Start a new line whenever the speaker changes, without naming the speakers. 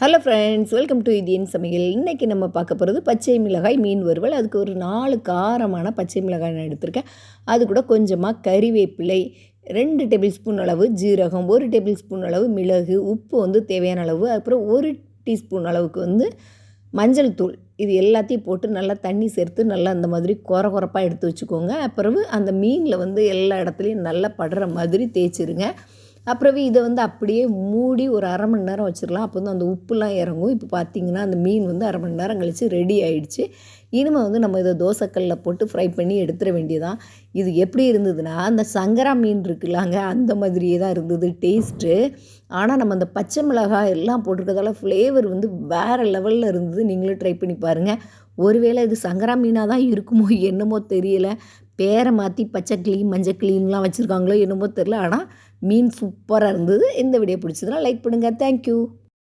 Hello friends, welcome to Indian சமையல். இன்றைக்கி நம்ம பார்க்க போகிறது பச்சை மிளகாய் மீன் வறுவல். அதுக்கு ஒரு 4 காரமான பச்சை மிளகாய் நான் எடுத்திருக்கேன். அது கூட கொஞ்சமாக கறிவேப்பிலை, 2 டேபிள் ஸ்பூன் அளவு ஜீரகம், 1 டேபிள் ஸ்பூன் அளவு மிளகு, உப்பு வந்து தேவையான அளவு, அப்புறம் 1 டீஸ்பூன் அளவுக்கு வந்து மஞ்சள் தூள். இது எல்லாத்தையும் போட்டு நல்லா தண்ணி சேர்த்து நல்லா அந்த மாதிரி கொரப்பாக எடுத்து வச்சுக்கோங்க. அப்புறம் அந்த மீனில் வந்து எல்லா இடத்துலையும் நல்லா படுற மாதிரி தேய்ச்சிருங்க. அப்புறம் இதை வந்து அப்படியே மூடி ஒரு அரை மணி நேரம் வச்சிடலாம். அப்போ வந்து அந்த உப்புலாம் இறங்கும். இப்போ பார்த்திங்கன்னா அந்த மீன் வந்து அரை மணி நேரம் கழித்து ரெடி ஆகிடுச்சு. இனிமேல் வந்து நம்ம இதை தோசைக்கல்லில் போட்டு ஃப்ரை பண்ணி எடுத்துட வேண்டியதான். இது எப்படி இருந்ததுன்னா, அந்த சங்கரா மீன் இருக்குல்லாங்க, அந்த மாதிரியே தான் இருந்தது டேஸ்ட்டு. ஆனால் நம்ம அந்த பச்சை மிளகாய் எல்லாம் போட்டிருக்கிறதால ஃப்ளேவர் வந்து வேறு லெவலில் இருந்தது. நீங்களும் ட்ரை பண்ணி பாருங்கள். ஒருவேளை இது சங்கரா மீனாக தான் இருக்குமோ என்னமோ தெரியலை. பேரை மாற்றி பச்சை கிளி மஞ்சள் கிளின்லாம் வச்சுருக்காங்களோ என்னமோ தெரில. ஆனால் மீன் சூப்பராக இருந்தது. இந்த வீடியோ பிடிச்சதுன்னா லைக் பண்ணுங்கள். தேங்க்யூ.